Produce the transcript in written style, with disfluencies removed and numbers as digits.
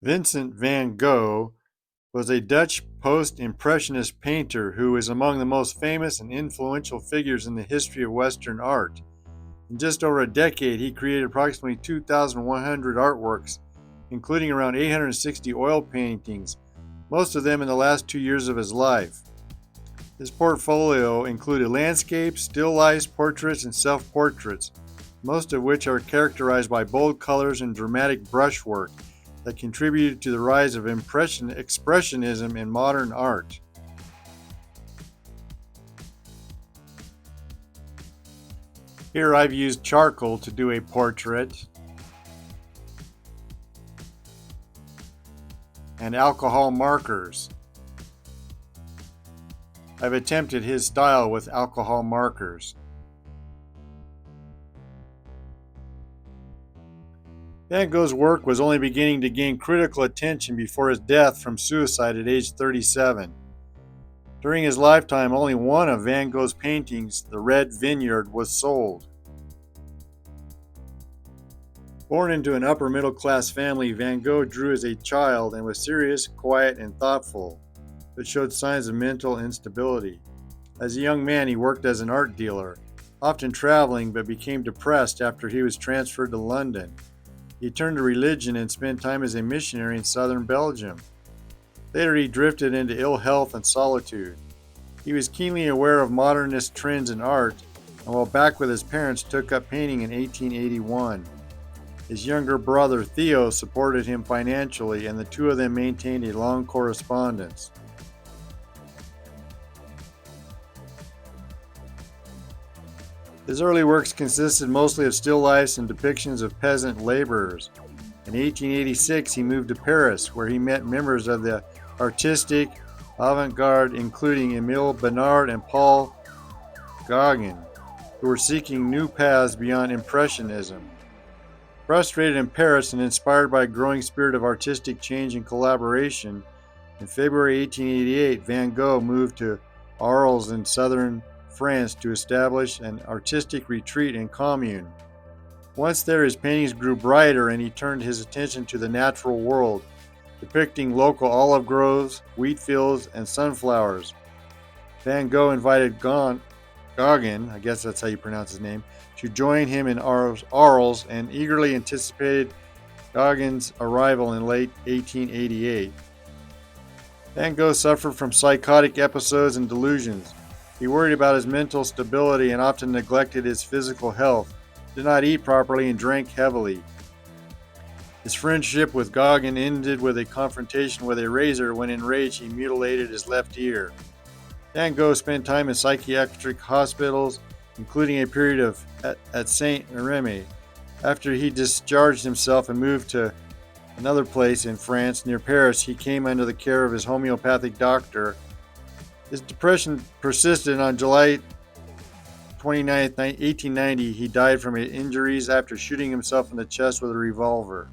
Vincent van Gogh was a Dutch post-impressionist painter who is among the most famous and influential figures in the history of Western art. In just over a decade, he created approximately 2,100 artworks, including around 860 oil paintings, most of them in the last 2 years of his life. His portfolio included landscapes, still lifes, portraits, and self-portraits, most of which are characterized by bold colors and dramatic brushwork that contributed to the rise of expressionism in modern art. Here I've used charcoal to do a portrait and alcohol markers. I've attempted his style with alcohol markers. Van Gogh's work was only beginning to gain critical attention before his death from suicide at age 37. During his lifetime, only one of Van Gogh's paintings, The Red Vineyard, was sold. Born into an upper middle class family, Van Gogh drew as a child and was serious, quiet, and thoughtful, but showed signs of mental instability. As a young man, he worked as an art dealer, often traveling, but became depressed after he was transferred to London. He turned to religion and spent time as a missionary in southern Belgium. Later, he drifted into ill health and solitude. He was keenly aware of modernist trends in art, and while back with his parents, took up painting in 1881. His younger brother, Theo, supported him financially, and the two of them maintained a long correspondence. His early works consisted mostly of still lifes and depictions of peasant laborers. In 1886, he moved to Paris, where he met members of the artistic avant-garde, including Émile Bernard and Paul Gauguin, who were seeking new paths beyond Impressionism. Frustrated in Paris and inspired by a growing spirit of artistic change and collaboration, in February 1888, Van Gogh moved to Arles in southern France to establish an artistic retreat and commune. Once there, his paintings grew brighter and he turned his attention to the natural world, depicting local olive groves, wheat fields, and sunflowers. Van Gogh invited Gauguin, I guess that's how you pronounce his name, to join him in Arles and eagerly anticipated Gauguin's arrival in late 1888. Van Gogh suffered from psychotic episodes and delusions. He worried about his mental stability and often neglected his physical health, did not eat properly, and drank heavily. His friendship with Gauguin ended with a confrontation with a razor when enraged he mutilated his left ear. Van Gogh spent time in psychiatric hospitals, including a period at Saint Remy. After he discharged himself and moved to another place in France near Paris, he came under the care of his homeopathic doctor. His depression persisted, and on July 29, 1890, he died from injuries after shooting himself in the chest with a revolver.